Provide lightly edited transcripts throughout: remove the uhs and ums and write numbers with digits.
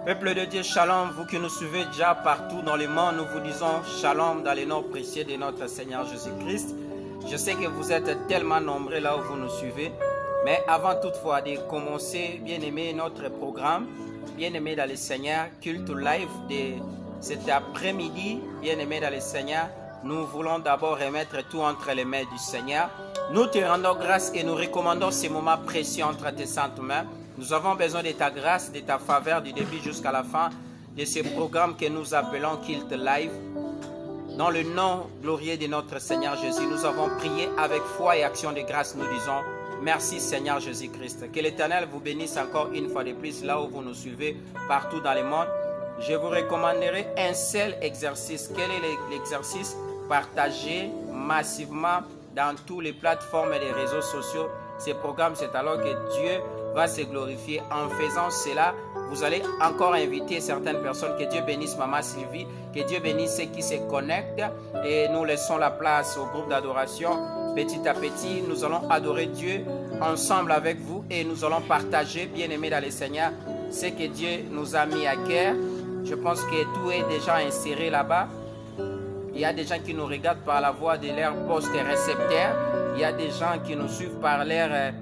Peuple de Dieu, shalom, vous qui nous suivez déjà partout dans le monde, nous vous disons shalom dans le nom précieux de notre Seigneur Jésus-Christ. Je sais que vous êtes tellement nombreux là où vous nous suivez, mais avant toutefois de commencer, bien-aimé, notre programme, bien-aimé dans le Seigneur, culte live de cet après-midi, bien-aimé dans le Seigneur, nous voulons d'abord remettre tout entre les mains du Seigneur. Nous te rendons grâce et nous recommandons ces moments précieux entre tes saintes mains. Nous avons besoin de ta grâce, de ta faveur du début jusqu'à la fin de ce programme que nous appelons Culte Live. Dans le nom glorieux de notre Seigneur Jésus, nous avons prié avec foi et action de grâce. Nous disons merci Seigneur Jésus-Christ. Que l'Éternel vous bénisse encore une fois de plus là où vous nous suivez partout dans le monde. Je vous recommanderai un seul exercice. Quel est l'exercice? Partagez massivement dans toutes les plateformes et les réseaux sociaux. Ce programme, c'est alors que Dieu va se glorifier. En faisant cela, vous allez encore inviter certaines personnes. Que Dieu bénisse Maman Sylvie, que Dieu bénisse ceux qui se connectent. Et nous laissons la place au groupe d'adoration. Petit à petit, nous allons adorer Dieu ensemble avec vous et nous allons partager, bien aimé dans le Seigneur, ce que Dieu nous a mis à cœur. Je pense que tout est déjà inséré là-bas. Il y a des gens qui nous regardent par la voie de leur poste récepteur. Il y a des gens qui nous suivent par leur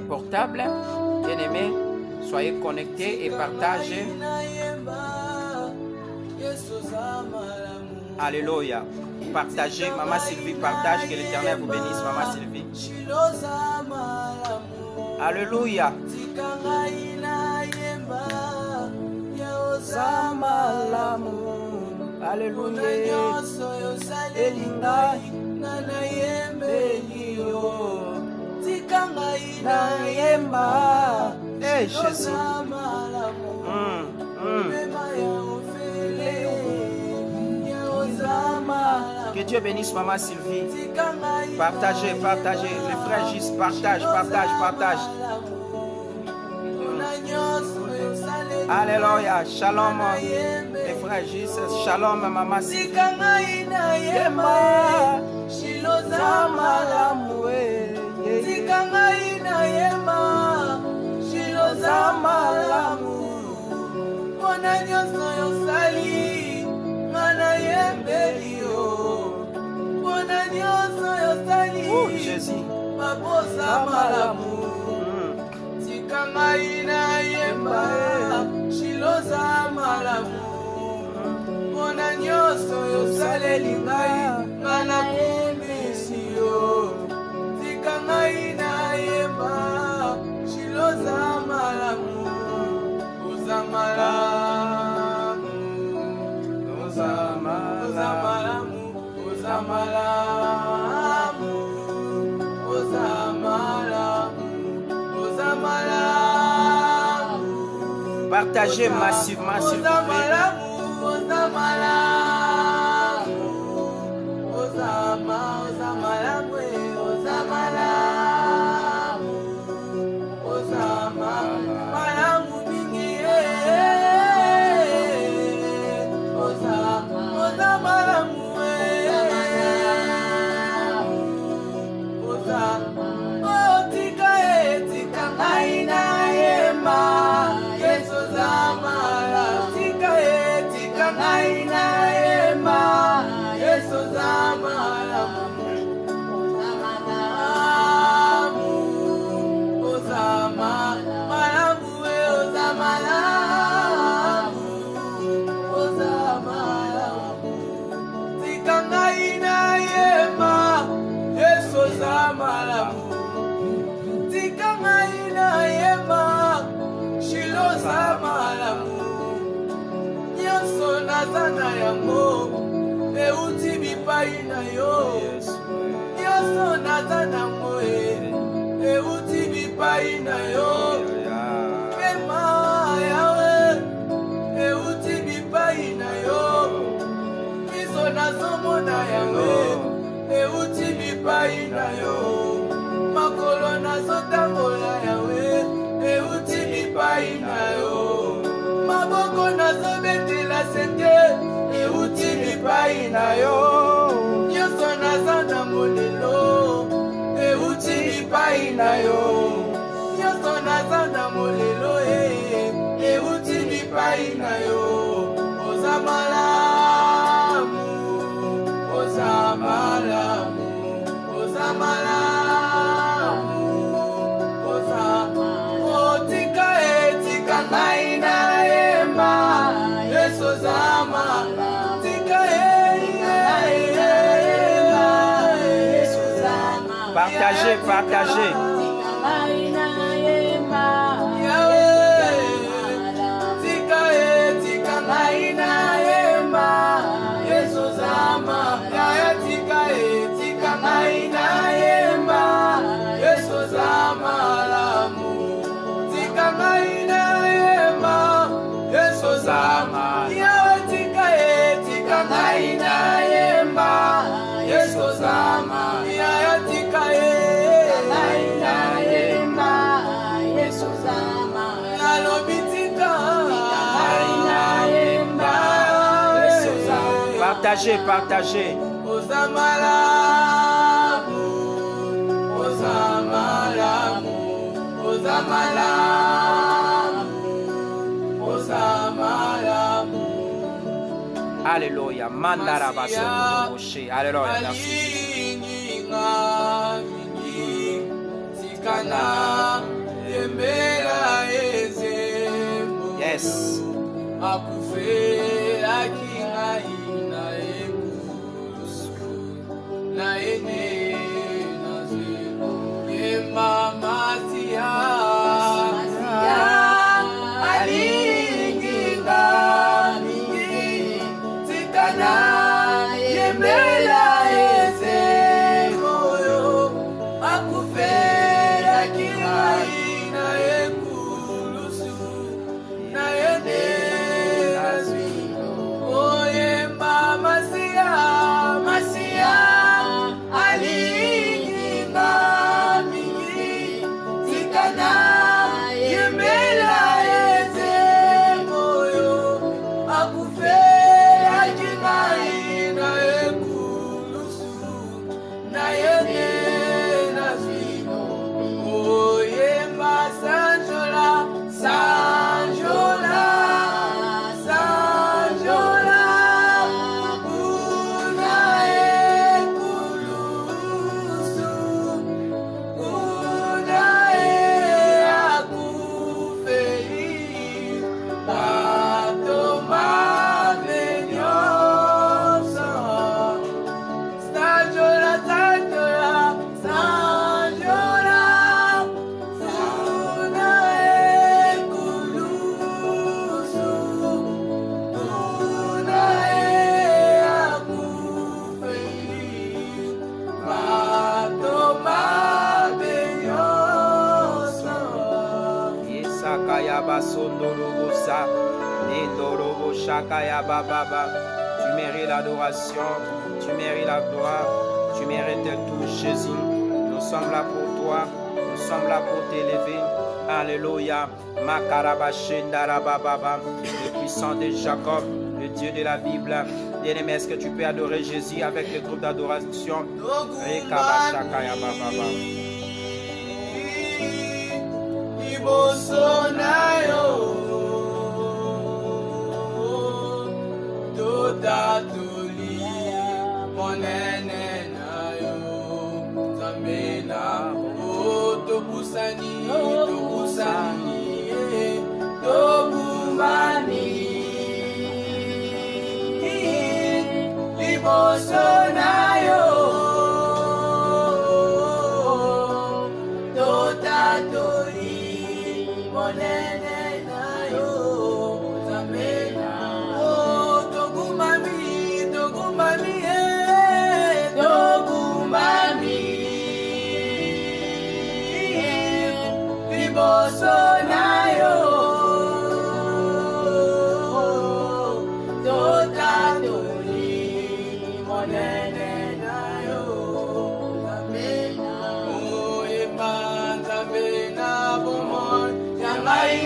portable. Bien-aimés, soyez connectés et partagez. Alléluia. Partagez. Maman Sylvie partage. Que l'Éternel vous bénisse, Maman Sylvie. Alléluia. Alléluia. Elinga na yembelio tikanga ina yemba. Eh Jésus. Que Dieu bénisse Maman Sylvie. Partagez, partagez. Les frères Gis, partage. Alléluia. Shalom. Les frères Gis, shalom Maman Sylvie. Jésus. Mona nyonso yosaleli ngai ngana kumbisi yo tika ngai nayemba shiloza malamu oza malamu oza malamu oza malamu oza malamu oza malamu. Partagez massivement s'il vous plaît. Nazana yango euti bipai na yo nyonso nazana ngo euti bipai na yo pema yawe euti bipai na yo miso nazomona yango euti bipai na yo makolo nazotambola yawe euti bipai na yo maboko nazobetela sente euti bipai na yo nyonso naza na molelo euti bipai na yo nyonso naza na molelo euti bipai partagez. Partagez, partagez. Alléluia. Mandarabasoshi. Alléluia. Merci. Yes. Tu mérites l'adoration, tu mérites la gloire, tu mérites tout, Jésus. Nous sommes là pour toi, nous sommes là pour t'élever. Alléluia. Le puissant de Jacob, le Dieu de la Bible. Bien-aimé, est-ce que tu peux adorer Jésus avec le groupe d'adoration? Tatuli monene na yo Zamela tobusani tobumbani liboso na yo Tatuli monene na yo Zamela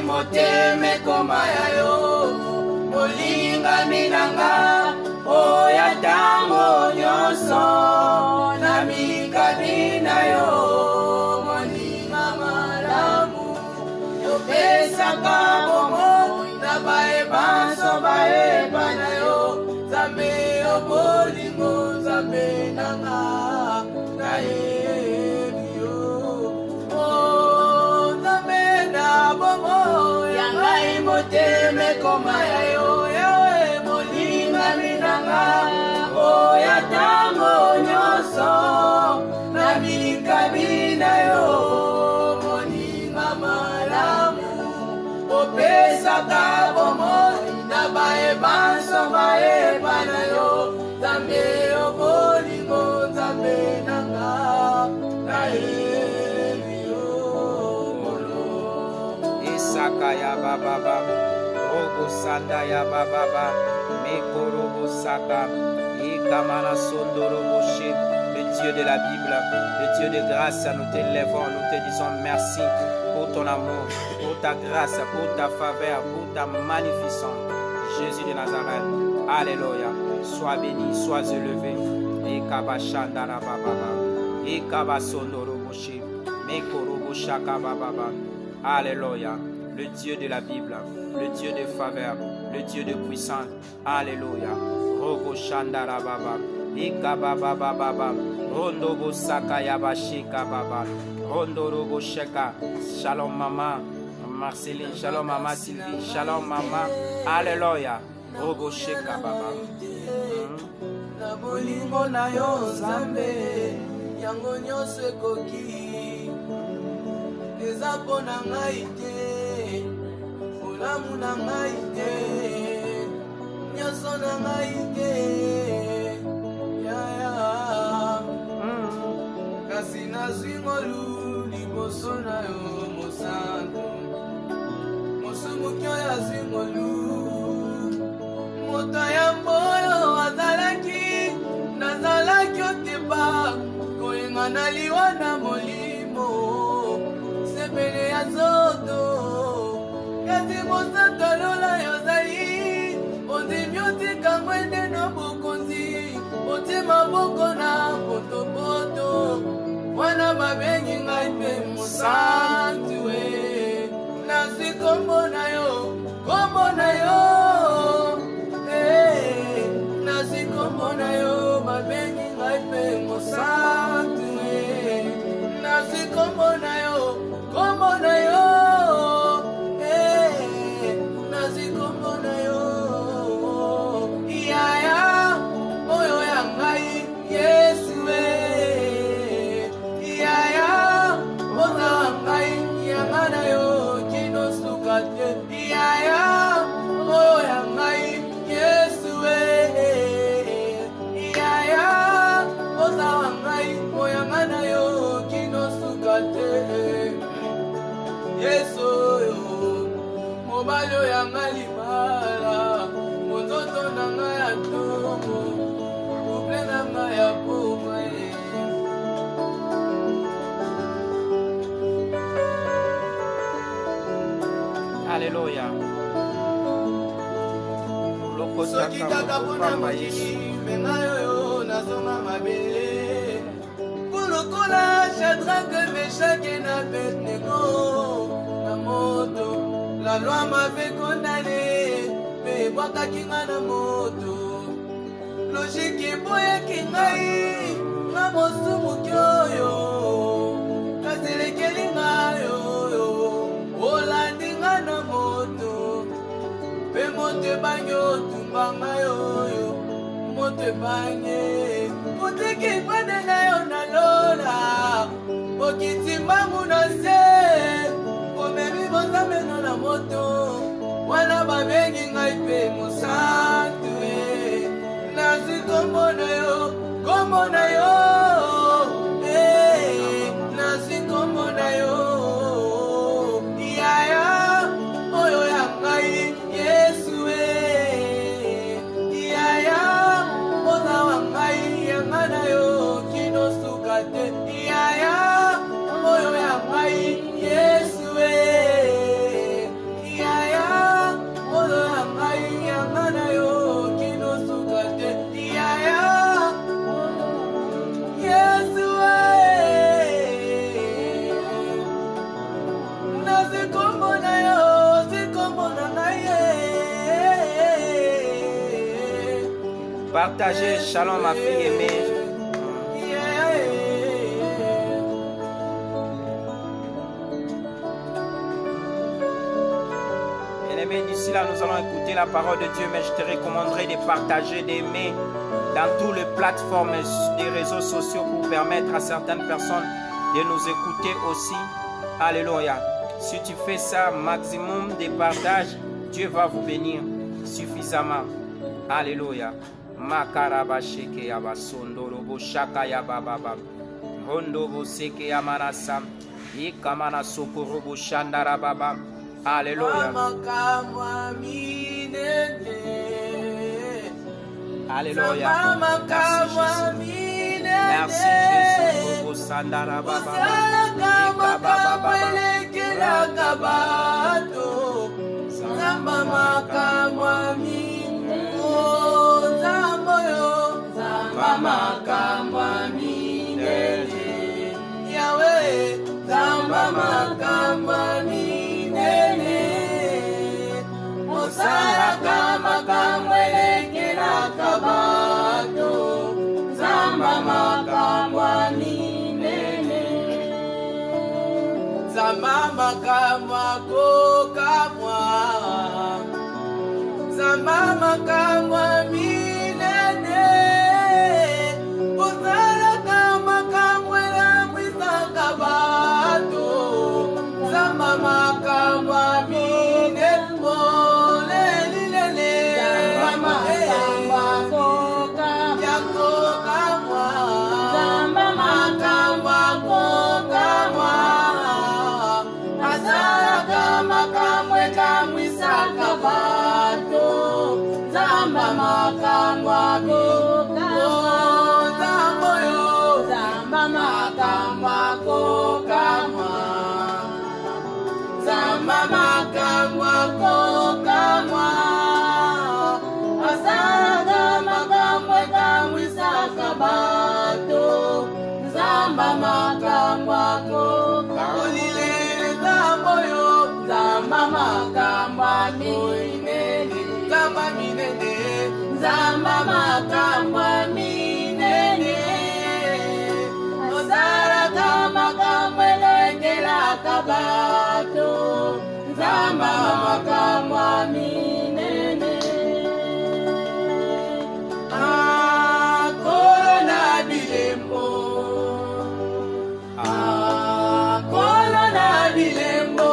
moteme koma ya yo molinga minanga oya tango nyonso na mikabi na yo molinga malamu yopesaka bongo na bayebanso bayeba na yo Nzambe yo bolingo Nzambe nanga na yebi yo Nzambe na bongo moteme koma ya yo yawe molinga minanga oya tango nyonso na mikabi na yo Saka bomoi na bae banso bae panayo Zambe obolingo zambe nanga na elio molo Isaka ya bababa Rogo sanda ya bababa Mekorobo saka Ikamana sondorobo she le Dieu de la Bible, le Dieu de grâce, nous t'élèvons, nous te disons merci pour ton amour, pour ta grâce, pour ta faveur, pour ta magnificence. Jésus de Nazareth, Alléluia. Sois béni, sois élevé. Ekaba shandara bababa, Ekaba sondorobo she, Mekorobo shaka bababa. Alléluia. Le Dieu de la Bible, le Dieu de faveur, le Dieu de puissance. Alléluia. Rogo shandara baba. Ikaba baba baba. Rondo go saka yaba shika baba. Rondo rogo sheka. Shalom mama. Marceline, shalom mama Sylvie, shalom mama. Alléluia. Rogo sheka baba. Na bolingo na yo Nzambe yango nyonso ekoki eza mpo na ngai te olamu na ngai te nyonso na ngai te yaya kasi nazwi ngolu liboso na yo mosantu mosumuki oyo azwi ngolu moto ya mboyo azalaki nazalaki otepa koyenga na liwa na molimo sepele ya nzoto kasi mosantu alola yo ozali ondimi otika mwende na bokonzi otie maboko na potopoto wana babengi ngai mpe mosantu nazwi kombo na yo nazwi kombo na yo babengi ngai mpe mosantu nazwi kombo na yo nazwi kombo na yo yaya oyo ya ngai Yesu yaya oza ngai yanga na yo kino suka te yaya oyo ya ngai Yesu yaya oza ngai oyanga na yo kino suka te Yesu oyo mobali oyanga libala monzoto na ngai ya ntongo couple na ngai ya poma Alléluia. soki kaka mpona mokili menga oyo nazonga mabele kolokola Shadrake Meshake na Abednego na moto la loi m'avait condamné mpe ebwakaki nga na moto logike eboyaki ngai nga mosumuki oyo kasi elekeli ngai oyo olandi nga na moto mpe moto ebangi otumba ngai oyo moto ebangi otiki kwande na yo na lola okiti mbangu na se omemi bozameno na moto wana babengi ngai mpe mosantu nazwi kombo na yo nazwi kombo na yo yaya oyo ya ngai Yesu yaya oza wa ngai yanga na yo kino suka te yaya oyo ya ngai Yesu yaya oyo ya ngai yanga na yo kino suka te yaya Yesu nazwi kombo na yo zikombo na ngai Partagez, shalom ma fille aimée. Bien-aimés, d'ici là, nous allons écouter la parole de Dieu, mais je te recommanderai de partager, d'aimer dans toutes les plateformes des réseaux sociaux pour permettre à certaines personnes de nous écouter aussi. Alléluia. Si tu fais ça, maximum de partages, Dieu va vous bénir suffisamment. Alléluia. Makaraba sheke yaba sondoro bo shaka yaba baba. Hondo bo seke yamarasa. Ikamana sokoro bo shandara baba. Alléluia. Alléluia. Merci Jésus. Bobo sandara baba. Zamba makamwami, oh Zamba yo, Zamba makamwami nene, Yahweh, Zamba makamwami nene, Osara kama kamwelekela kabato, Zamba makamwami nene, Zamba makamwako kamwa. Mama kamwa minene Uzala kama kamwela mwisaka bato Mama kamwa minene Leli lele Mama kamwa koka Yako kamwa Mama kamwa koka mwa Azala kama kamwela mwisaka bato Zamba makamwa koka Zamba yo Zamba makamwa koka Zamba makamwa koka Asaga makamwe kamwisa kabato Zamba makamwa koka Olilele zamba yo Zamba makamwa minene Zamba minene Zamba makamwa minene Ozara kama kamwelo engela kabato Zamba makamwa minene Corona bilembo Corona bilembo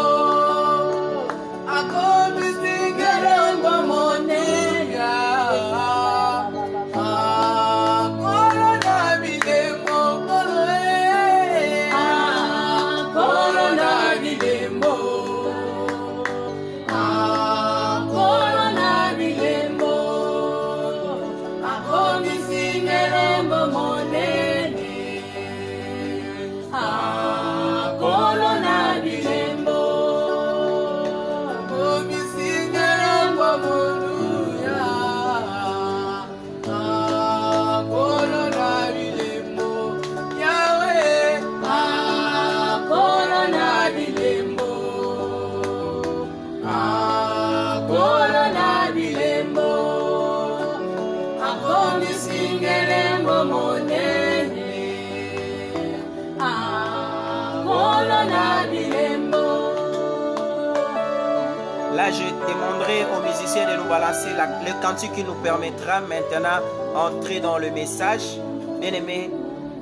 Là, je demanderai aux musiciens de nous balancer le cantique qui nous permettra maintenant d'entrer dans le message. Bien-aimés,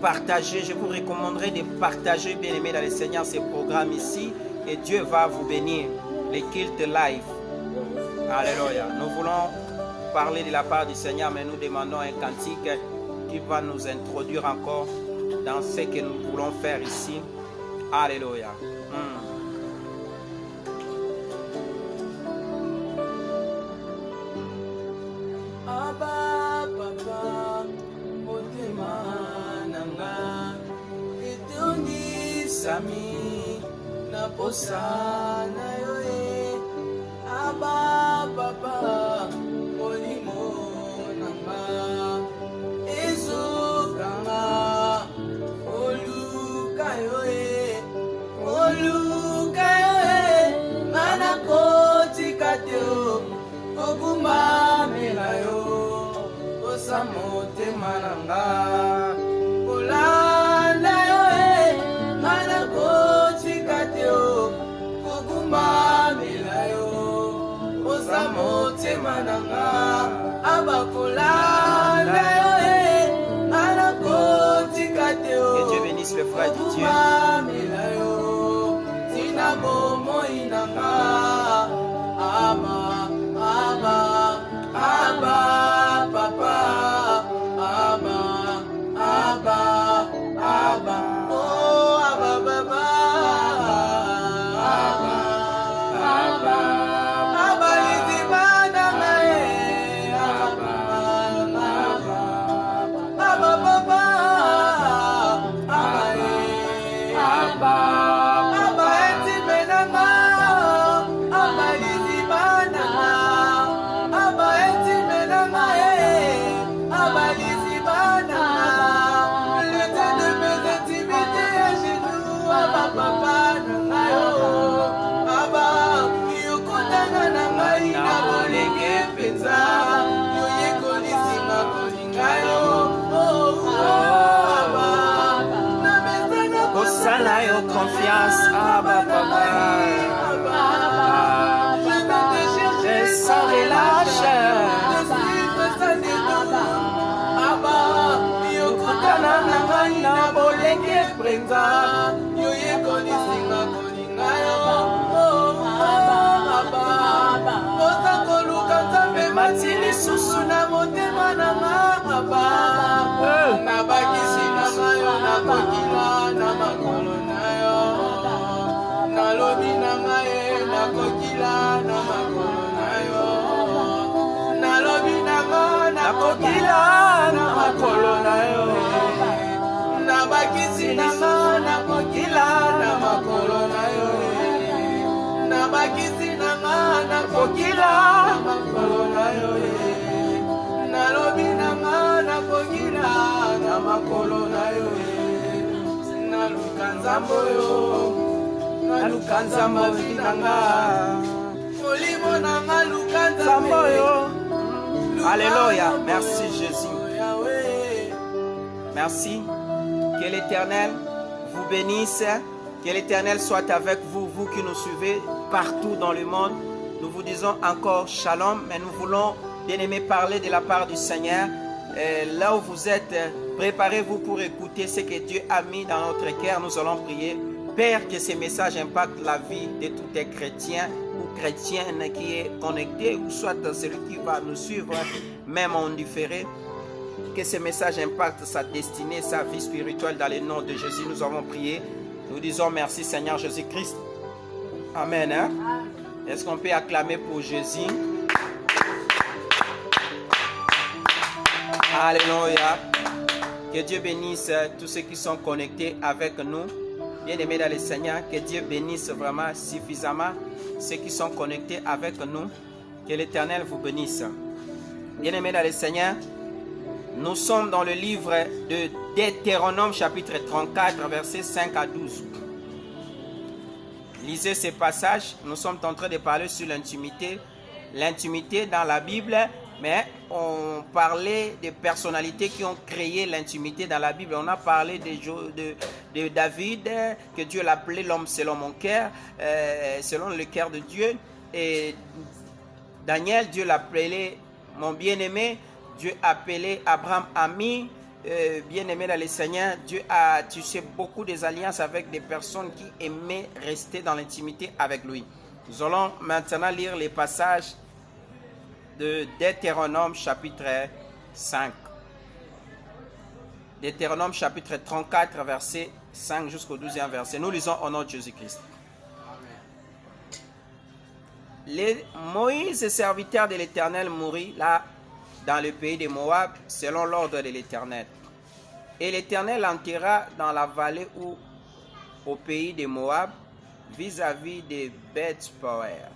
partagez. Je vous recommanderai de partager, bien-aimés, dans le Seigneur, ces programmes ici. Et Dieu va vous bénir. Les cultes live. Alléluia. Nous voulons parler de la part du Seigneur, mais nous demandons un cantique qui va nous introduire encore dans ce que nous voulons faire ici. Alléluia. Abba papa motema nanga etoni sami na posa na yo e Abba papa molimo nanga ezokanga oluka yo e mana kotika te okumamela yo osa motema nanga kolanda yo mana kotika te okumamela yo osa motema nanga abakolanda yo mana kotika te okumamela yo tina bomoi nanga ama confiance. Abba, papa. Et sans relâche. Yokutana na ngai na bolenge prenga. Yoyekolisinga kolinga yo. Oza koluka nzambe mati lisusu na motema na nga. Nabakisi na ngayo nakokila na makolo na yo. Nalobi na ngai nakokila na makolo na yo. Nalobi na ngai nakokila na makolo na yo. Nabakisi na ngai nakokila na makolo na yo. Nabakisi na ngai nakokila na makolo na yo. Nalobi na ngai nakokila na makolo na yo. Naluka nzambo yo. Naluka nzambo na ngai. Molimo na ngai luka nzambo yo. Alléluia. Merci Jésus. Merci. Que l'Éternel vous bénisse. Que l'Éternel soit avec vous, vous qui nous suivez partout dans le monde. Nous vous disons encore shalom, mais nous voulons, bien aimé, parler de la part du Seigneur. Là où vous êtes, préparez-vous pour écouter ce que Dieu a mis dans notre cœur. Nous allons prier. Père, que ces messages impactent la vie de tous les chrétiens ou chrétiennes qui est connecté, ou soit celui qui va nous suivre, même en différé. Que ces messages impactent sa destinée, sa vie spirituelle dans le nom de Jésus. Nous avons prié. Nous disons merci Seigneur Jésus-Christ. Amen. Hein? Est-ce qu'on peut acclamer pour Jésus? Alléluia. Que Dieu bénisse tous ceux qui sont connectés avec nous. Bien-aimés dans le Seigneur, que Dieu bénisse vraiment suffisamment ceux qui sont connectés avec nous. Que l'Éternel vous bénisse. Bien-aimés dans le Seigneur, nous sommes dans le livre de Deutéronome chapitre 34 versets 5 à 12. Lisez ces passages. Nous sommes en train de parler sur l'intimité. L'intimité dans la Bible, mais on parlait des personnalités qui ont créé l'intimité dans la Bible. On a parlé de David, que Dieu l'appelait l'homme selon mon cœur, selon le cœur de Dieu. Et Daniel, Dieu l'appelait mon bien-aimé. Dieu appelait Abraham ami. Bien-aimé dans le Seigneur, Dieu a tissé beaucoup des alliances avec des personnes qui aimaient rester dans l'intimité avec lui. Nous allons maintenant lire les passages de Deutéronome chapitre 5. Deutéronome chapitre 34 verset 5 jusqu'au 12e verset. Nous lisons au nom de Jésus-Christ. Moïse, serviteur de l'Éternel, mourut là dans le pays de Moab, selon l'ordre de l'Éternel. Et l'Éternel l'enterra dans la vallée au pays de Moab, vis-à-vis de Beth-Peor.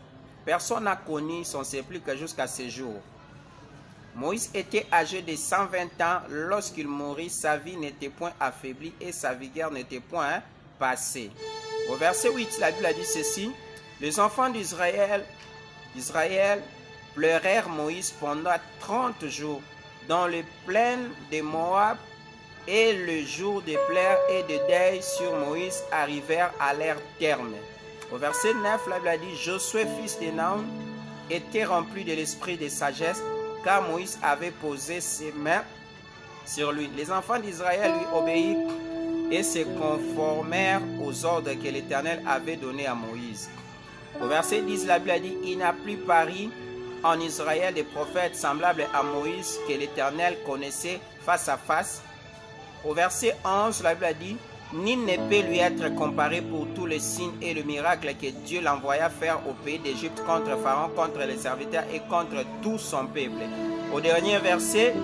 Personne n'a connu son sépulcre jusqu'à ce jour. Moïse était âgé de 120 ans lorsqu'il mourut. Sa vie n'était point affaiblie et sa vigueur n'était point passée. Au verset 8, la Bible a dit ceci. Les enfants d'Israël pleurèrent Moïse pendant 30 jours dans les plaines de Moab, et le jour de pleurs et de deuil sur Moïse arrivèrent à leur terme. Au verset 9, la Bible a dit, Josué, fils de Nun, était rempli de l'esprit de sagesse, car Moïse avait posé ses mains sur lui. Les enfants d'Israël lui obéirent et se conformèrent aux ordres que l'Éternel avait donnés à Moïse. Au verset 10, la Bible a dit, il n'a plus paru en Israël des prophètes semblables à Moïse que l'Éternel connaissait face à face. Au verset 11, la Bible a dit, nul ne peut lui être comparé pour tous les signes et le miracle que Dieu l'envoya faire au pays d'Égypte contre Pharaon, contre les serviteurs et contre tout son peuple. Au dernier verset,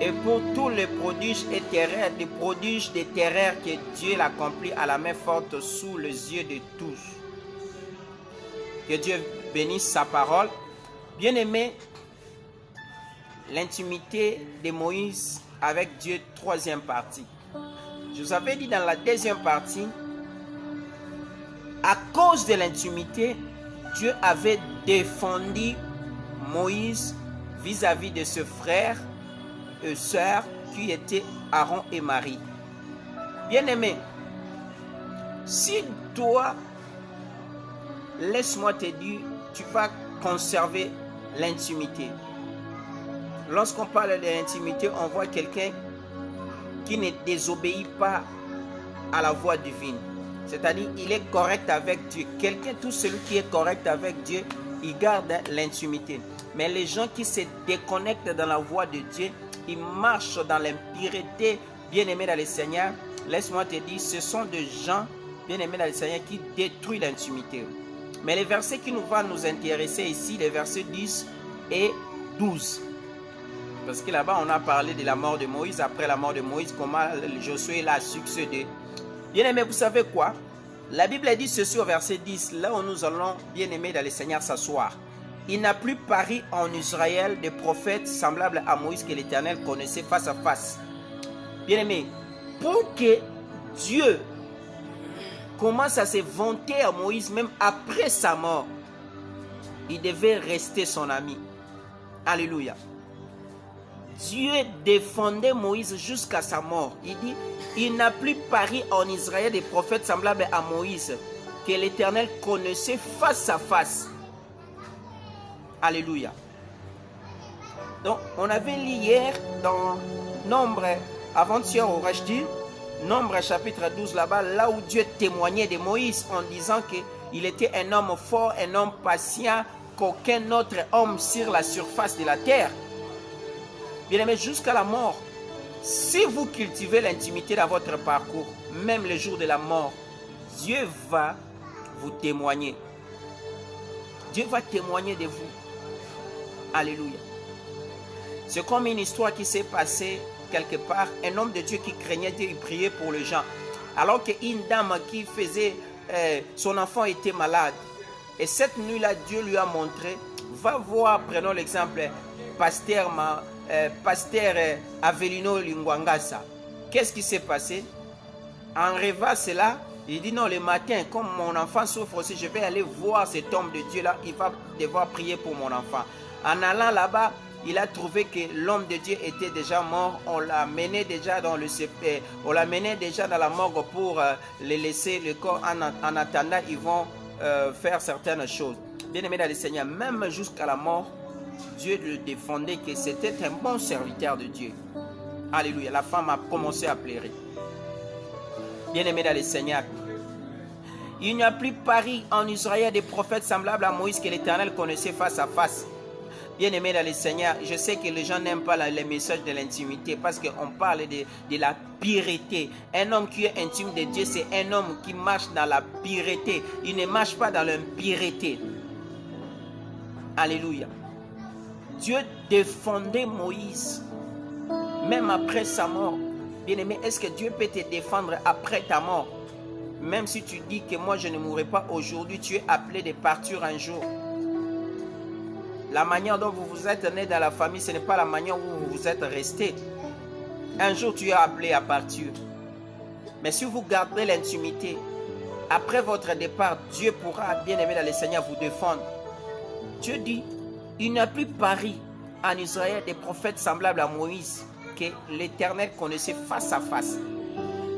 et pour tous les prodiges et terreurs, des prodiges de terreur que Dieu l'accomplit à la main forte sous les yeux de tous. Que Dieu bénisse sa parole. Bien-aimé, l'intimité de Moïse avec Dieu, troisième partie. Je vous avais dit dans la deuxième partie, à cause de l'intimité, Dieu avait défendu Moïse vis-à-vis de ses frères et sœurs qui étaient Aaron et Marie. Bien-aimé, Si toi, laisse-moi te dire, tu vas conserver l'intimité. Lorsqu'on parle de l'intimité, on voit quelqu'un qui ne désobéit pas à la voix divine. C'est-à-dire, il est correct avec Dieu. Quelqu'un, tout celui qui est correct avec Dieu, il garde l'intimité. Mais les gens qui se déconnectent dans la voie de Dieu, ils marchent dans l'impureté, bien-aimés dans le Seigneur. Laisse-moi te dire, ce sont des gens, bien-aimés dans le Seigneur, qui détruisent l'intimité. Mais les versets qui va nous intéresser ici, les versets 10 et 12. Parce que là-bas, on a parlé de la mort de Moïse. Après la mort de Moïse, comment Josué l'a succédé. Bien-aimés, vous savez quoi? La Bible dit ceci au verset 10, là où nous allons, bien-aimés dans le Seigneur, s'asseoir. Il n'a plus paru en Israël de prophètes semblables à Moïse que l'Éternel connaissait face à face. Bien-aimés, pour que Dieu commence à se vanter à Moïse, même après sa mort, il devait rester son ami. Alléluia. Dieu défendait Moïse jusqu'à sa mort. Il dit, il n'a plus paru en Israël des prophètes semblables à Moïse que l'Éternel connaissait face à face. Alléluia. Donc, on avait lu hier dans Nombre, avant-hier au Rachdi, Nombre chapitre 12 là-bas, là où Dieu témoignait de Moïse en disant qu'il était un homme fort, un homme patient, qu'aucun autre homme sur la surface de la terre. Bien aimé, jusqu'à la mort, si vous cultivez l'intimité dans votre parcours, même le jour de la mort, Dieu va vous témoigner. Dieu va témoigner de vous. Alléluia. C'est comme une histoire qui s'est passée quelque part. Un homme de Dieu qui craignait Dieu, il priait pour les gens. Alors qu'une dame qui faisait, son enfant était malade. Et cette nuit-là, Dieu lui a montré, va voir, prenons l'exemple, pasteur Avelino Lingwangasa. Qu'est-ce qui s'est passé? En rêvant cela, il dit non, le matin, comme mon enfant souffre aussi, je vais aller voir cet homme de Dieu là, il va devoir prier pour mon enfant. En allant là-bas, il a trouvé que l'homme de Dieu était déjà mort. On l'a mené déjà dans la morgue pour le laisser le corps. En attendant, ils vont faire certaines choses. Bien aimé dans le Seigneur, même jusqu'à la mort, Dieu le défendait, que c'était un bon serviteur de Dieu. Alléluia. La femme a commencé à pleurer. Bien aimé dans le Seigneur, il n'y a plus paru en Israël des prophètes semblables à Moïse que l'Éternel connaissait face à face. Bien aimé dans le Seigneur, je sais que les gens n'aiment pas les messages de l'intimité parce qu'on parle de la pureté. Un homme qui est intime de Dieu, c'est un homme qui marche dans la pureté. Il ne marche pas dans l'impureté. Alléluia. Dieu défendait Moïse, même après sa mort. Bien-aimé, est-ce que Dieu peut te défendre après ta mort? Même si tu dis que moi je ne mourrai pas aujourd'hui, tu es appelé de partir un jour. La manière dont vous vous êtes né dans la famille, ce n'est pas la manière où vous vous êtes resté. Un jour tu es appelé à partir. Mais si vous gardez l'intimité, après votre départ, Dieu pourra, bien-aimé dans le Seigneur, vous défendre. Dieu dit, il n'y a plus paru en Israël des prophètes semblables à Moïse que l'Éternel connaissait face à face.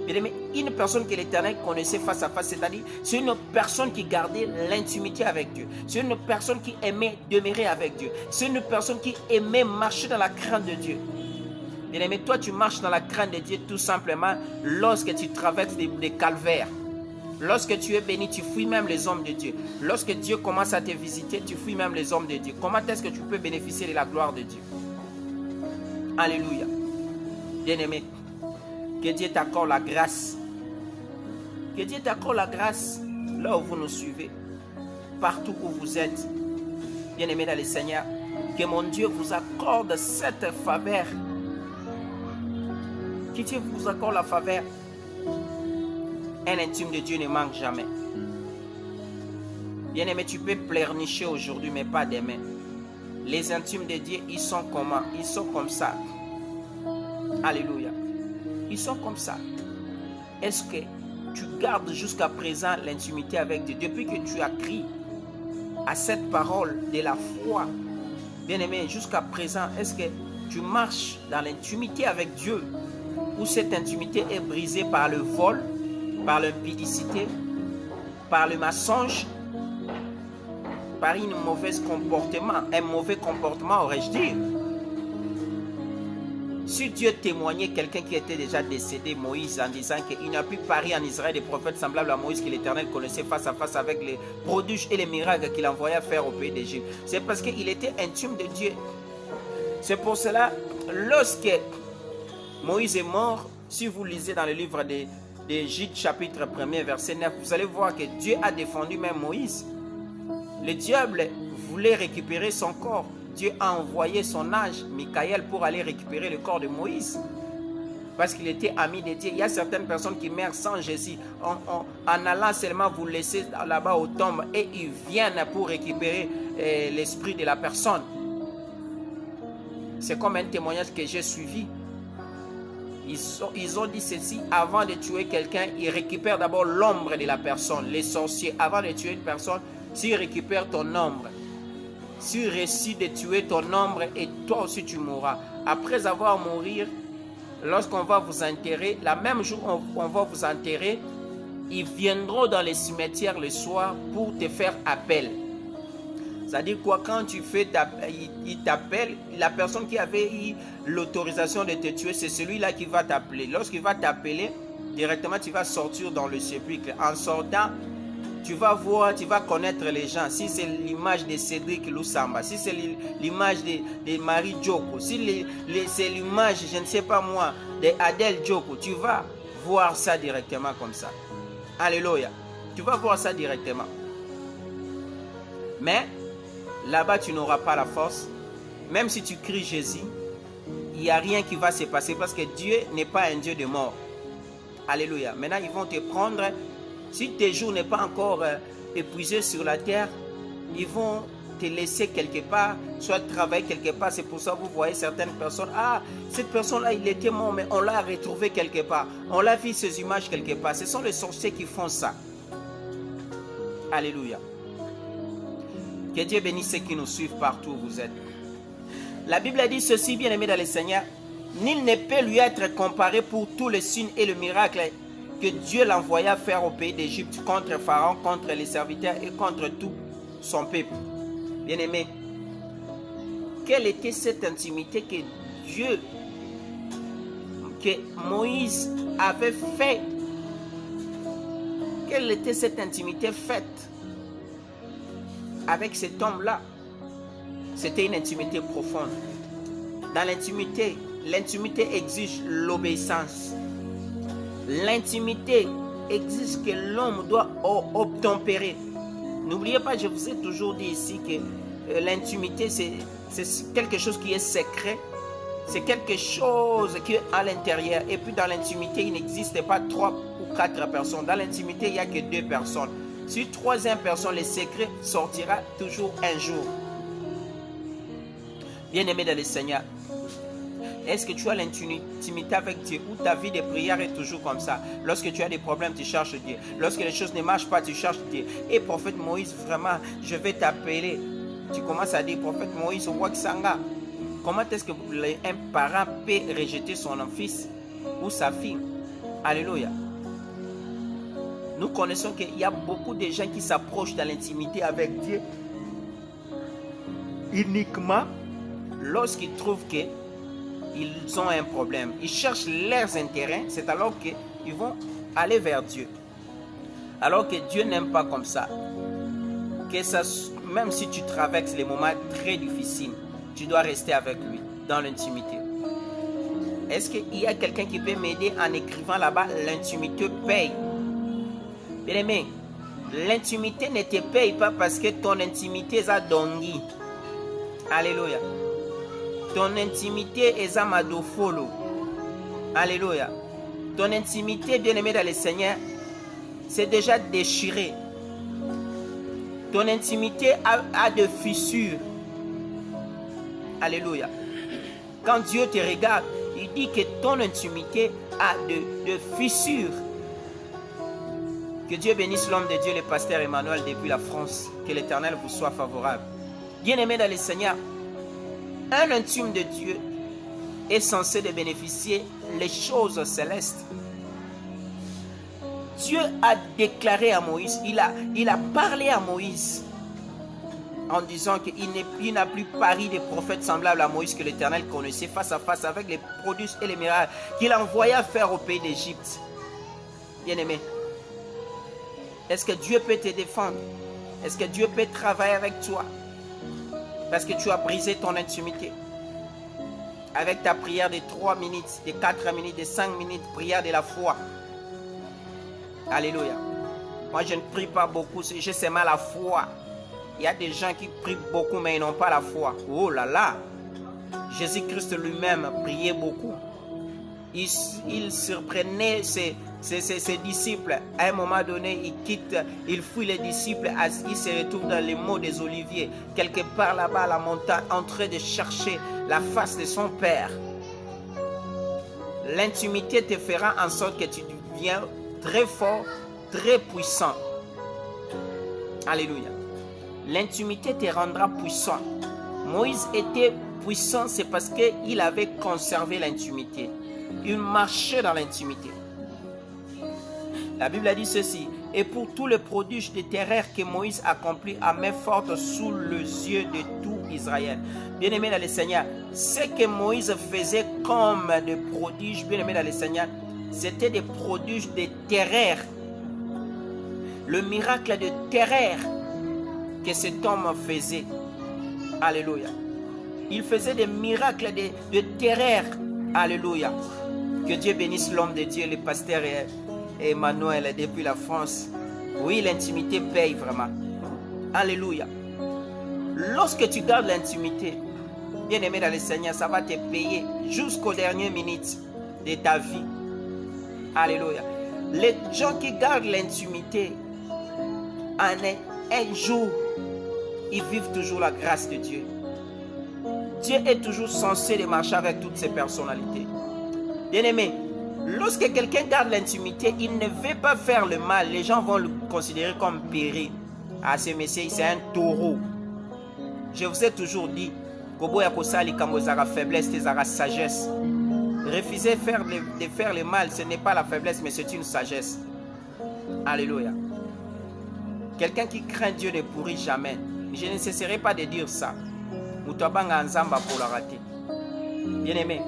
Bien-aimé, une personne que l'Éternel connaissait face à face, c'est-à-dire c'est une personne qui gardait l'intimité avec Dieu. C'est une personne qui aimait demeurer avec Dieu. C'est une personne qui aimait marcher dans la crainte de Dieu. Bien-aimé, toi tu marches dans la crainte de Dieu tout simplement lorsque tu traverses des calvaires. Lorsque tu es béni, tu fuis même les hommes de Dieu. Lorsque Dieu commence à te visiter, tu fuis même les hommes de Dieu. Comment est-ce que tu peux bénéficier de la gloire de Dieu? Alléluia. Bien-aimé, que Dieu t'accorde la grâce. Que Dieu t'accorde la grâce là où vous nous suivez. Partout où vous êtes. Bien-aimé dans le Seigneur. Que mon Dieu vous accorde cette faveur. Que Dieu vous accorde la faveur. Un intime de Dieu ne manque jamais. Bien-aimé, tu peux pleurnicher aujourd'hui, mais pas demain. Les intimes de Dieu, ils sont comment? Ils sont comme ça. Alléluia. Ils sont comme ça. Est-ce que tu gardes jusqu'à présent l'intimité avec Dieu? Depuis que tu as crié à cette parole de la foi, bien-aimé, jusqu'à présent, est-ce que tu marches dans l'intimité avec Dieu? Ou cette intimité est brisée par le vol, par l'impudicité, par le mensonge, par un mauvais comportement, aurais-je dit. Si Dieu témoignait quelqu'un qui était déjà décédé, Moïse, en disant qu'il n'a pu parier en Israël des prophètes semblables à Moïse que l'Éternel connaissait face à face avec les prodiges et les miracles qu'il envoyait faire au pays d'Égypte, c'est parce qu'il était intime de Dieu. C'est pour cela, lorsque Moïse est mort, si vous lisez dans le livre d'Égypte, chapitre 1er, verset 9, vous allez voir que Dieu a défendu même Moïse. Le diable voulait récupérer son corps. Dieu a envoyé son ange, Michael, pour aller récupérer le corps de Moïse. Parce qu'il était ami de Dieu. Il y a certaines personnes qui meurent sans Jésus. En allant seulement vous laisser là-bas au tombe et ils viennent pour récupérer l'esprit de la personne. C'est comme un témoignage que j'ai suivi. Ils ont dit ceci, avant de tuer quelqu'un, ils récupèrent d'abord l'ombre de la personne. Les sorciers, avant de tuer une personne, s'ils récupèrent ton ombre, s'ils réussissent de tuer ton ombre, et toi aussi tu mourras. Après avoir mourir, lorsqu'on va vous enterrer, la même jour on va vous enterrer, ils viendront dans les cimetières le soir pour te faire appel. C'est-à-dire quoi, quand tu fais, il t'appelle, la personne qui avait eu l'autorisation de te tuer, c'est celui-là qui va t'appeler. Lorsqu'il va t'appeler, directement tu vas sortir dans le sépulcre. En sortant, tu vas voir, tu vas connaître les gens. Si c'est l'image de Cédric Lusamba, si c'est l'image de Marie Djoko, si c'est l'image, je ne sais pas moi, de Adèle Djoko, tu vas voir ça directement comme ça. Alléluia. Tu vas voir ça directement. Mais là-bas, tu n'auras pas la force. Même si tu cries Jésus, il n'y a rien qui va se passer parce que Dieu n'est pas un Dieu de mort. Alléluia. Maintenant, ils vont te prendre. Si tes jours n'est pas encore épuisé sur la terre, ils vont te laisser quelque part, soit travailler quelque part. C'est pour ça que vous voyez certaines personnes. Ah, cette personne-là, il était mort, mais on l'a retrouvé quelque part. On l'a vu ses images quelque part. Ce sont les sorciers qui font ça. Alléluia. Que Dieu bénisse ceux qui nous suivent partout où vous êtes. La Bible a dit ceci, bien aimé dans le Seigneur. Nul ne peut lui être comparé pour tous les signes et le miracle que Dieu l'envoya faire au pays d'Égypte contre Pharaon, contre les serviteurs et contre tout son peuple. Bien-aimé, quelle était cette intimité que Dieu, que Moïse avait fait? Quelle était cette intimité faite avec cet homme-là? C'était une intimité profonde. Dans l'intimité, l'intimité exige l'obéissance. L'intimité exige que l'homme doit obtempérer. N'oubliez pas, je vous ai toujours dit ici que l'intimité, c'est quelque chose qui est secret. C'est quelque chose qui est à l'intérieur. Et puis dans l'intimité, il n'existe pas 3 ou 4 personnes. Dans l'intimité, il n'y a que 2 personnes. Si 3e personne, le secret sortira toujours un jour. Bien-aimé dans le Seigneur, est-ce que tu as l'intimité avec Dieu ou ta vie de prière est toujours comme ça? Lorsque tu as des problèmes, tu cherches Dieu. Lorsque les choses ne marchent pas, tu cherches Dieu. Et prophète Moïse, vraiment, je vais t'appeler. Tu commences à dire, prophète Moïse, Waksanga. Comment est-ce que un parent peut rejeter son fils ou sa fille? Alléluia. Nous connaissons qu'il y a beaucoup de gens qui s'approchent dans l'intimité avec Dieu uniquement lorsqu'ils trouvent qu'ils ont un problème. Ils cherchent leurs intérêts, c'est alors qu'ils vont aller vers Dieu. Alors que Dieu n'aime pas comme ça. Que ça, même si tu traverses les moments très difficiles, tu dois rester avec lui dans l'intimité. Est-ce qu'il y a quelqu'un qui peut m'aider en écrivant là-bas? L'intimité paye. Bien aimé, l'intimité ne te paye pas parce que ton intimité est à dongi. Alléluia. Ton intimité est à madofolo. Alléluia. Ton intimité, bien aimé dans le Seigneur, c'est déjà déchiré. Ton intimité a de fissures. Alléluia. Quand Dieu te regarde, il dit que ton intimité a de fissures. Que Dieu bénisse l'homme de Dieu, le pasteur Emmanuel depuis la France. Que l'Éternel vous soit favorable. Bien-aimé dans le Seigneur, un intime de Dieu est censé de bénéficier les choses célestes. Dieu a déclaré à Moïse, il a parlé à Moïse en disant qu'il n'a plus pari des prophètes semblables à Moïse que l'Éternel connaissait face à face avec les prodiges et les miracles qu'il envoya faire au pays d'Égypte. Bien-aimé, est-ce que Dieu peut te défendre? Est-ce que Dieu peut travailler avec toi? Parce que tu as brisé ton intimité. Avec ta prière de 3 minutes, de 4 minutes, de 5 minutes, prière de la foi. Alléluia. Moi, je ne prie pas beaucoup, j'ai seulement la foi. Il y a des gens qui prient beaucoup, mais ils n'ont pas la foi. Oh là là! Jésus-Christ lui-même priait beaucoup. Il surprenait ses disciples. À un moment donné, il fuit les disciples. Il se retrouve dans les monts des Oliviers, quelque part là-bas à la montagne, en train de chercher la face de son Père. L'intimité te fera en sorte que tu deviens très fort, très puissant. Alléluia. L'intimité te rendra puissant. Moïse était puissant, c'est parce qu'il avait conservé l'intimité. Il marchait dans l'intimité. La Bible a dit ceci: et pour tous les prodiges littéraires que Moïse accomplit à main forte sous les yeux de tout Israël. Bien-aimé dans le Seigneur, ce que Moïse faisait comme des prodiges, bien-aimé dans le Seigneur, c'était des prodiges de terreur. Le miracle de terreur que cet homme faisait. Alléluia. Il faisait des miracles de terreur. Alléluia. Que Dieu bénisse l'homme de Dieu, le pasteur Emmanuel depuis la France. Oui, l'intimité paye vraiment. Alléluia. Lorsque tu gardes l'intimité, bien aimé dans le Seigneur, ça va te payer jusqu'aux dernières minutes de ta vie. Alléluia. Les gens qui gardent l'intimité, un jour, ils vivent toujours la grâce de Dieu. Dieu est toujours censé de marcher avec toutes ces personnalités. Bien-aimé, lorsque quelqu'un garde l'intimité, il ne veut pas faire le mal. Les gens vont le considérer comme péri. Ah, ce monsieur, c'est un taureau. Je vous ai toujours dit, la faiblesse, c'est la sagesse. Refuser de faire le mal, ce n'est pas la faiblesse, mais c'est une sagesse. Alléluia. Quelqu'un qui craint Dieu ne pourrit jamais. Je ne cesserai pas de dire ça. Bien-aimé,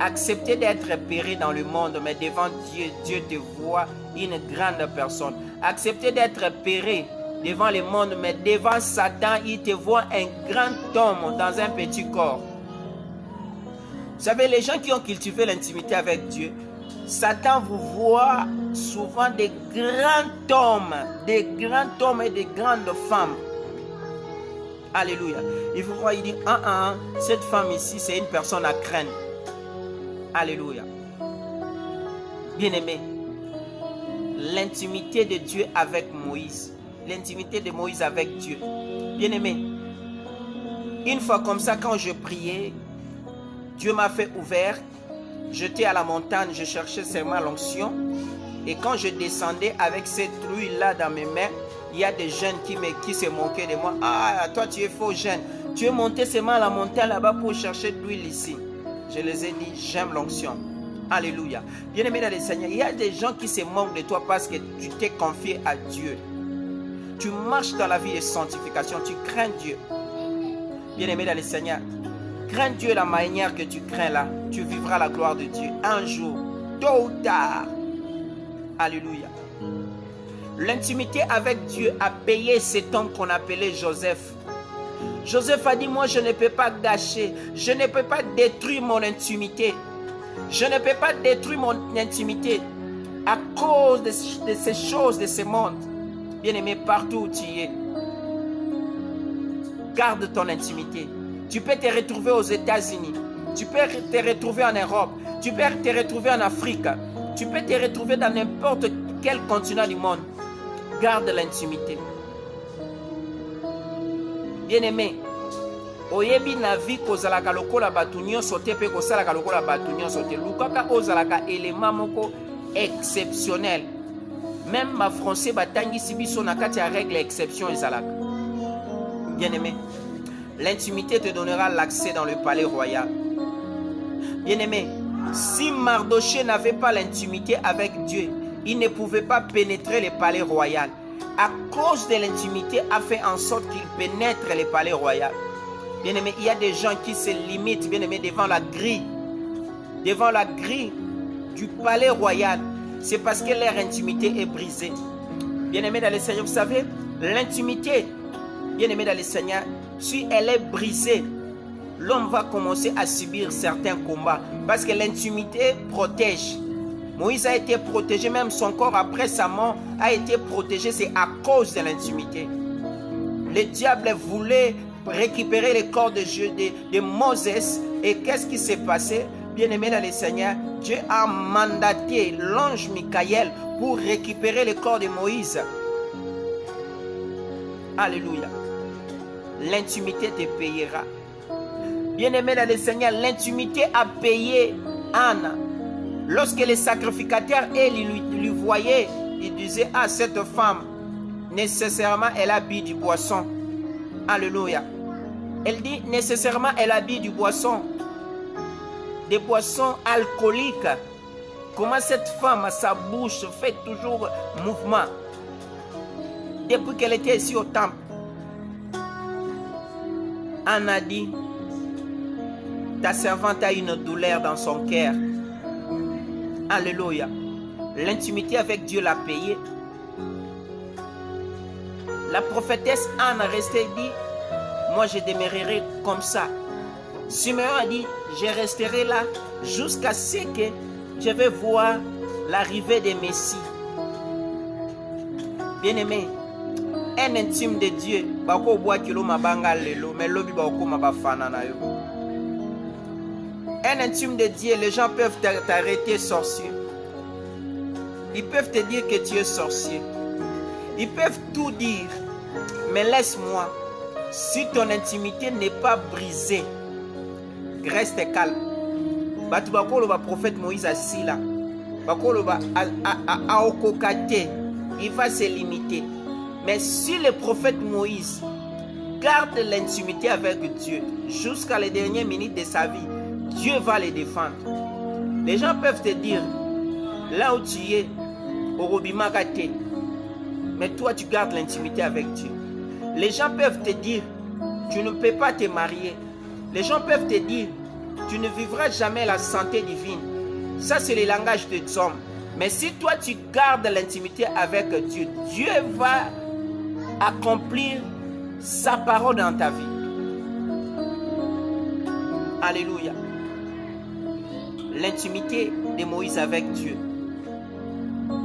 acceptez d'être péri dans le monde, mais devant Dieu, Dieu te voit une grande personne. Acceptez d'être péri devant le monde, mais devant Satan, il te voit un grand homme dans un petit corps. Vous savez, les gens qui ont cultivé l'intimité avec Dieu, Satan vous voit souvent des grands hommes et des grandes femmes. Alléluia. Il vous voit, il dit, cette femme ici, c'est une personne à craindre. Alléluia. Bien-aimé, l'intimité de Dieu avec Moïse, l'intimité de Moïse avec Dieu. Bien-aimé, une fois comme ça, quand je priais, Dieu m'a fait ouvert. J'étais à la montagne, je cherchais seulement l'onction. Et quand je descendais avec cette huile-là dans mes mains, il y a des jeunes qui se moquaient de moi. Ah, toi tu es faux jeune. Tu es monté seulement à la montagne là-bas pour chercher de l'huile ici. Je les ai dit, j'aime l'onction. Alléluia. Bien-aimé dans le Seigneur, il y a des gens qui se moquent de toi parce que tu t'es confié à Dieu. Tu marches dans la vie de sanctification, tu crains Dieu. Bien-aimé dans le Seigneur, crains Dieu de la manière que tu crains là. Tu vivras la gloire de Dieu un jour, tôt ou tard. Alléluia. L'intimité avec Dieu a payé cet homme qu'on appelait Joseph. Joseph a dit, moi je ne peux pas gâcher, je ne peux pas détruire mon intimité. Je ne peux pas détruire mon intimité à cause de ces choses de ce monde. Bien-aimé, partout où tu es, garde ton intimité. Tu peux te retrouver aux États-Unis, tu peux te retrouver en Europe, tu peux te retrouver en Afrique, tu peux te retrouver dans n'importe quel continent du monde. Garde l'intimité. Bien-aimé, oyebi na vie kozalaka lokola batu nyonso te pe kosalaka lokola batu nyonso te. Lukaka ozalaka élément moko exceptionnel. Même ma français batangisi biso na kati ya règle exception ezalaka. Bien-aimé, l'intimité te donnera l'accès dans le palais royal. Bien-aimé, si Mardoché n'avait pas l'intimité avec Dieu, il ne pouvait pas pénétrer le palais royal. À cause de l'intimité, a fait en sorte qu'il pénètre le palais royal. Bien-aimé, il y a des gens qui se limitent, bien-aimé, devant la grille du palais royal. C'est parce que leur intimité est brisée. Bien-aimé dans le Seigneur, vous savez, l'intimité, bien-aimé dans le Seigneur, si elle est brisée, l'homme va commencer à subir certains combats. Parce que l'intimité protège. Moïse a été protégé, même son corps après sa mort a été protégé, c'est à cause de l'intimité. Le diable voulait récupérer le corps de Moses. Et qu'est-ce qui s'est passé? Bien-aimé dans le Seigneur, Dieu a mandaté l'ange Michael pour récupérer le corps de Moïse. Alléluia. L'intimité te payera. Bien-aimé dans le Seigneur, l'intimité a payé Anne. Lorsque les sacrificateurs lui voyaient, ils disaient, ah, cette femme, nécessairement, elle a bu du boisson. Alléluia. Elle dit, nécessairement, elle a bu du boisson. Des boissons alcooliques. Comment cette femme, sa bouche fait toujours mouvement. Depuis qu'elle était ici au temple. Anne a dit, ta servante a une douleur dans son cœur. Alléluia. L'intimité avec Dieu l'a payé. La prophétesse Anne a resté et dit, moi je demeurerai comme ça. Simeon a dit, je resterai là jusqu'à ce que je vais voir l'arrivée des Messies. Bien-aimé, un intime de Dieu, un intime de Dieu, les gens peuvent t'arrêter sorcier. Ils peuvent te dire que tu es sorcier. Ils peuvent tout dire. Mais laisse-moi, si ton intimité n'est pas brisée, reste calme. Le prophète Moïse assis là. Il va se limiter. Mais si le prophète Moïse garde l'intimité avec Dieu jusqu'à les dernières minutes de sa vie, Dieu va les défendre. Les gens peuvent te dire, là où tu es, au Robimakate, mais toi tu gardes l'intimité avec Dieu. Les gens peuvent te dire, tu ne peux pas te marier. Les gens peuvent te dire, tu ne vivras jamais la santé divine. Ça c'est le langage des hommes. Mais si toi tu gardes l'intimité avec Dieu, Dieu va accomplir sa parole dans ta vie. Alléluia. L'intimité de Moïse avec Dieu.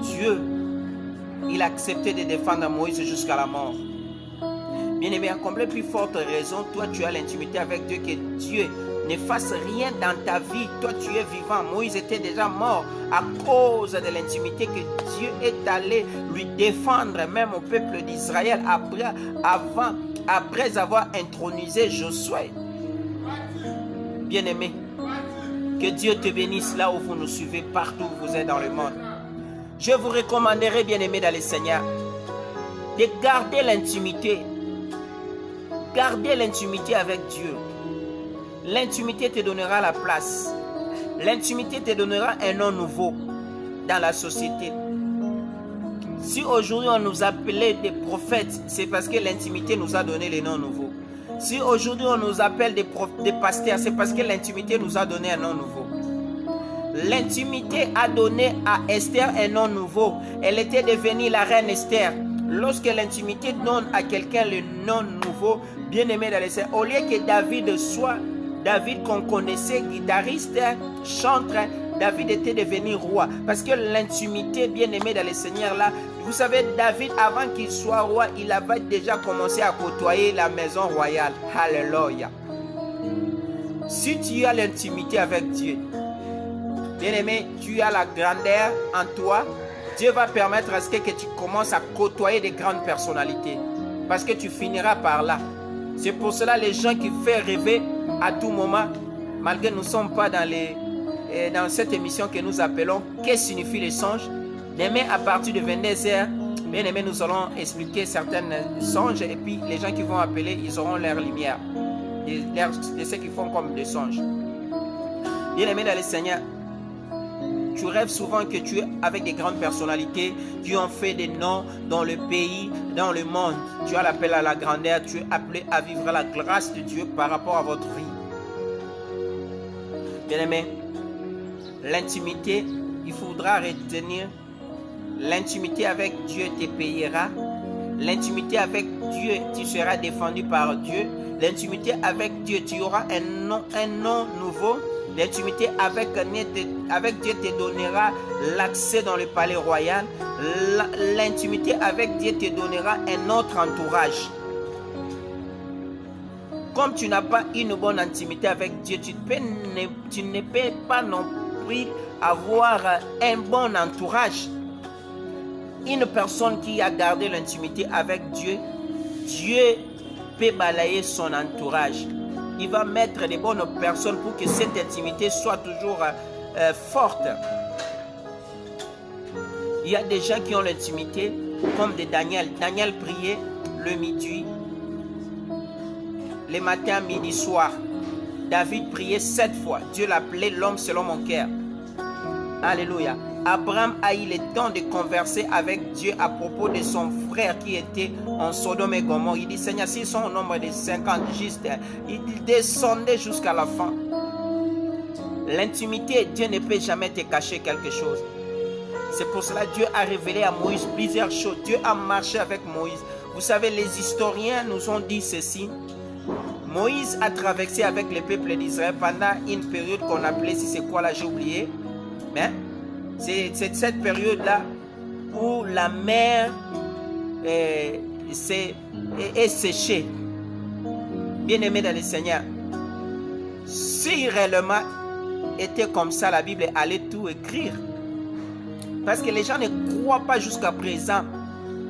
Dieu, il a accepté de défendre Moïse jusqu'à la mort. Bien-aimé, à combien plus forte raison, toi tu as l'intimité avec Dieu, que Dieu ne fasse rien dans ta vie. Toi tu es vivant. Moïse était déjà mort à cause de l'intimité que Dieu est allé lui défendre, même au peuple d'Israël, après avoir intronisé Josué. Bien-aimé, que Dieu te bénisse là où vous nous suivez, partout où vous êtes dans le monde. Je vous recommanderai, bien-aimé dans le Seigneur, de garder l'intimité. Gardez l'intimité avec Dieu. L'intimité te donnera la place. L'intimité te donnera un nom nouveau dans la société. Si aujourd'hui on nous appelait des prophètes, c'est parce que l'intimité nous a donné les noms nouveaux. Si aujourd'hui on nous appelle des pasteurs, c'est parce que l'intimité nous a donné un nom nouveau. L'intimité a donné à Esther un nom nouveau. Elle était devenue la reine Esther. Lorsque l'intimité donne à quelqu'un le nom nouveau, bien-aimé dans les Seigneur, au lieu que David soit David qu'on connaissait, guitariste, chanteur, David était devenu roi. Parce que l'intimité, bien-aimé dans le Seigneur là, vous savez, David, avant qu'il soit roi, il avait déjà commencé à côtoyer la maison royale. Alléluia. Si tu as l'intimité avec Dieu, bien-aimé, tu as la grandeur en toi, Dieu va permettre à ce que tu commences à côtoyer des grandes personnalités. Parce que tu finiras par là. C'est pour cela les gens qui font rêver à tout moment, malgré que nous ne sommes pas dans cette émission que nous appelons « Qu'est-ce que signifient les songes ?» Demain, à partir de 22h, bien aimé, nous allons expliquer certains songes et puis les gens qui vont appeler, ils auront leur lumière. De ceux qui font comme des songes. Bien aimé dans le Seigneur, Tu rêves souvent que tu es avec des grandes personnalités qui ont fait des noms dans le pays, dans le monde. Tu as l'appel à la grandeur, tu es appelé à vivre la grâce de Dieu par rapport à votre vie. Bien-aimé, l'intimité, il faudra retenir, l'intimité avec Dieu te payera. L'intimité avec Dieu, tu seras défendu par Dieu. L'intimité avec Dieu, tu auras un nom nouveau. L'intimité avec Dieu te donnera l'accès dans le palais royal. L'intimité avec Dieu te donnera un autre entourage. Comme tu n'as pas une bonne intimité avec Dieu, tu ne peux pas non plus avoir un bon entourage. Une personne qui a gardé l'intimité avec Dieu, Dieu peut balayer son entourage. Il va mettre des bonnes personnes pour que cette intimité soit toujours forte. Il y a des gens qui ont l'intimité, comme de Daniel. Daniel priait le midi, le matin, midi, soir. David priait 7 fois. Dieu l'appelait l'homme selon mon cœur. Alléluia. Abraham a eu le temps de converser avec Dieu à propos de son frère qui était en Sodome et Gomorrhe. Il dit, Seigneur, s'ils sont au nombre de 50 justes, il descendait jusqu'à la fin. L'intimité, Dieu ne peut jamais te cacher quelque chose. C'est pour cela que Dieu a révélé à Moïse plusieurs choses. Dieu a marché avec Moïse. Vous savez, les historiens nous ont dit ceci. Moïse a traversé avec le peuple d'Israël pendant une période qu'on appelait, si c'est quoi là, j'ai oublié. Mais c'est cette période-là où la mer est séchée. Bien-aimé dans le Seigneur, si réellement était comme ça, la Bible allait tout écrire. Parce que les gens ne croient pas jusqu'à présent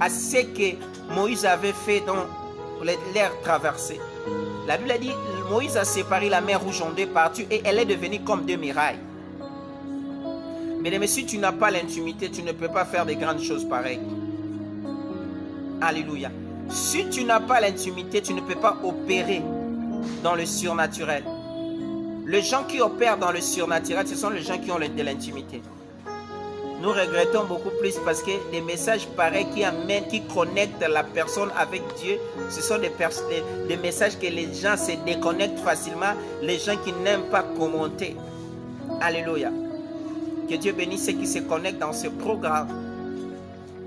à ce que Moïse avait fait dans l'air traversé. La Bible dit, Moïse a séparé la mer rouge en deux parties et elle est devenue comme deux murailles. Mais si tu n'as pas l'intimité, tu ne peux pas faire de grandes choses pareilles. Alléluia. Si tu n'as pas l'intimité, tu ne peux pas opérer dans le surnaturel. Les gens qui opèrent dans le surnaturel, ce sont les gens qui ont de l'intimité. Nous regrettons beaucoup plus parce que des messages pareils qui amènent, qui connectent la personne avec Dieu, ce sont des messages que les gens se déconnectent facilement, les gens qui n'aiment pas commenter. Alléluia. Que Dieu bénisse ceux qui se connectent dans ce programme.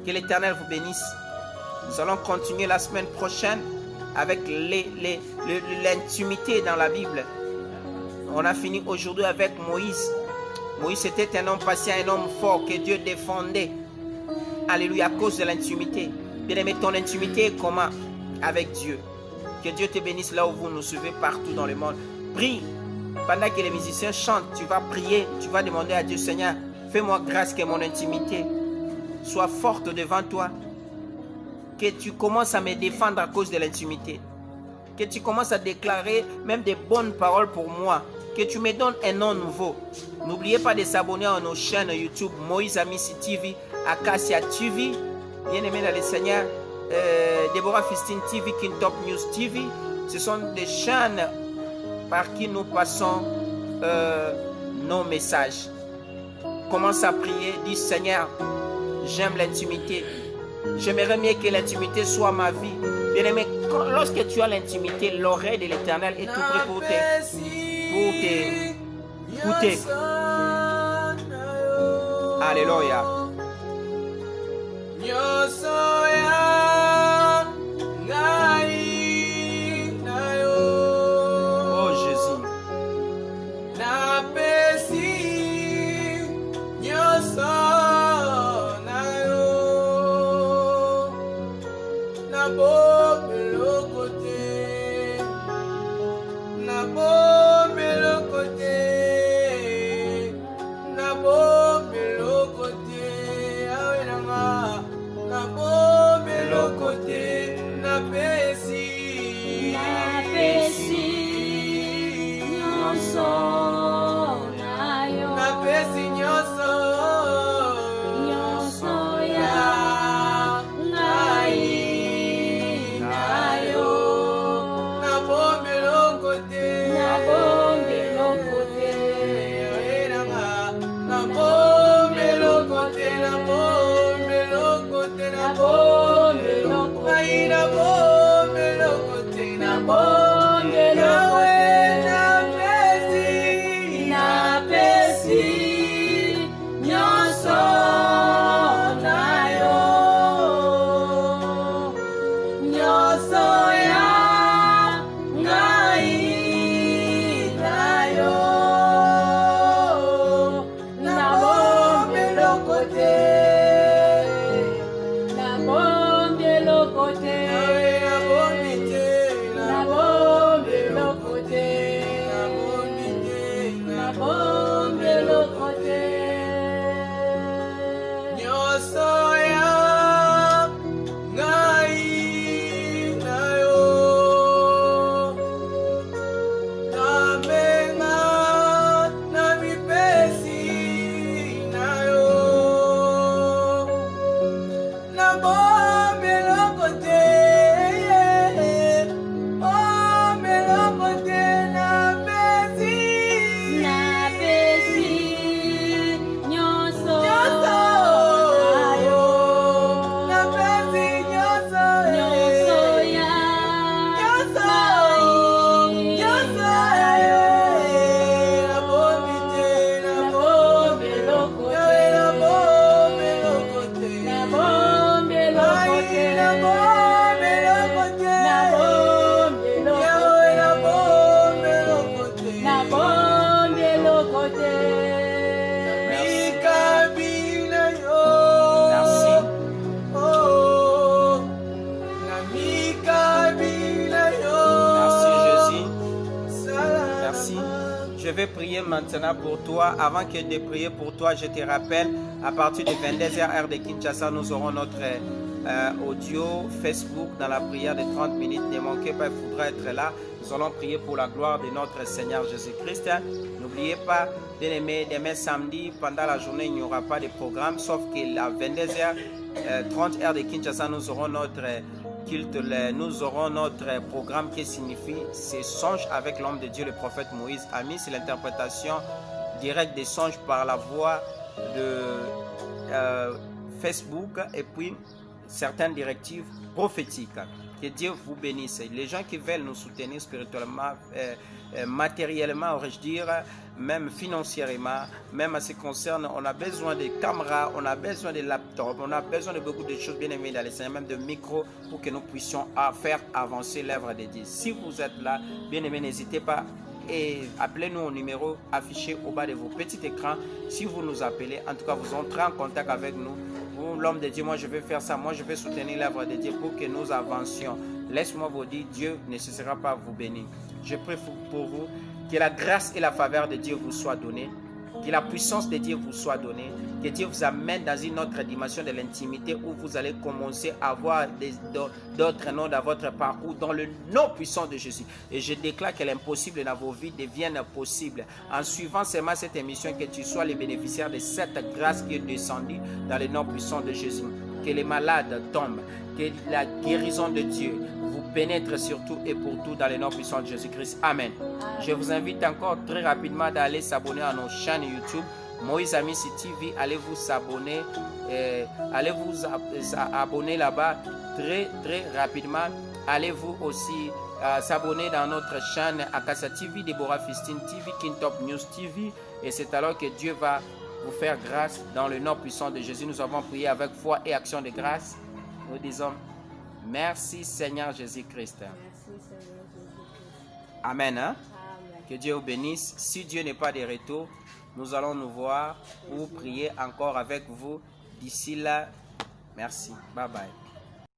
Que l'Éternel vous bénisse. Nous allons continuer la semaine prochaine avec l'intimité dans la Bible. On a fini aujourd'hui avec Moïse. Moïse était un homme patient, un homme fort que Dieu défendait. Alléluia, à cause de l'intimité. Bien-aimé, ton intimité est comment? Avec Dieu. Que Dieu te bénisse là où vous nous suivez partout dans le monde. Prie. Pendant que les musiciens chantent, tu vas prier, tu vas demander à Dieu, Seigneur, fais-moi grâce que mon intimité soit forte devant toi. Que tu commences à me défendre à cause de l'intimité. Que tu commences à déclarer même des bonnes paroles pour moi. Que tu me donnes un nom nouveau. N'oubliez pas de s'abonner à nos chaînes YouTube, Moïse Amissi TV, Acacia TV, bien-aimé dans le Seigneur, Deborah Fistine TV, King Top News TV. Ce sont des chaînes par qui nous passons nos messages. Commence à prier, dis Seigneur, j'aime l'intimité. J'aimerais mieux que l'intimité soit ma vie. Bien-aimé, lorsque tu as l'intimité, l'oreille de l'Éternel est tout prêt pour t'écouter. Alléluia. Oh Jésus. Nabo Je vais prier maintenant pour toi. Avant que de prier pour toi, je te rappelle, à partir de 22h heure de Kinshasa, nous aurons notre audio Facebook dans la prière de 30 minutes. Ne manquez pas, il faudra être là. Nous allons prier pour la gloire de notre Seigneur Jésus-Christ. N'oubliez pas, bien aimé, demain samedi, pendant la journée, il n'y aura pas de programme, sauf qu'à 22h30 heure de Kinshasa, nous aurons notre culte, nous aurons notre programme qui signifie ces songes avec l'homme de Dieu, le prophète Moïse a mis. C'est l'interprétation directe des songes par la voix de Facebook et puis certaines directives prophétiques. Que Dieu vous bénisse. Les gens qui veulent nous soutenir spirituellement, matériellement, aurais-je dire, même financièrement, même à ce qui concerne, on a besoin de caméras, on a besoin de laptops, on a besoin de beaucoup de choses bien aimées dans les Seigneur, même de micros pour que nous puissions faire avancer l'œuvre de Dieu. Si vous êtes là, bien aimés, n'hésitez pas et appelez-nous au numéro affiché au bas de vos petits écrans. Si vous nous appelez, en tout cas, vous entrez en contact avec nous. Vous, l'homme de Dieu, moi je vais faire ça, moi je vais soutenir l'œuvre de Dieu pour que nous avancions. Laisse-moi vous dire, Dieu ne cessera pas vous bénir. Je prie pour vous, que la grâce et la faveur de Dieu vous soient données, que la puissance de Dieu vous soit donnée, que Dieu vous amène dans une autre dimension de l'intimité où vous allez commencer à voir d'autres noms dans votre parcours dans le nom puissant de Jésus. Et je déclare que l'impossible dans vos vies devienne possible. En suivant seulement cette émission, que tu sois le bénéficiaire de cette grâce qui est descendue dans le nom puissant de Jésus. Que les malades tombent, que la guérison de Dieu vous pénètre surtout et pour tout dans le nom puissant de Jésus-Christ. Amen. Je vous invite encore très rapidement d'aller s'abonner à nos chaînes YouTube. Moïse Amissi TV, allez vous s'abonner, allez vous abonner là-bas très rapidement. Allez-vous aussi s'abonner dans notre chaîne Akassa TV, Deborah Fistine TV, King Top News TV. Et c'est alors que Dieu va vous faire grâce dans le nom puissant de Jésus. Nous avons prié avec foi et action de grâce. Nous disons merci Seigneur Jésus-Christ. Amen. Hein? Amen. Que Dieu vous bénisse. Si Dieu n'est pas de retour, nous allons nous voir ou prier encore avec vous. D'ici là, merci. Bye bye.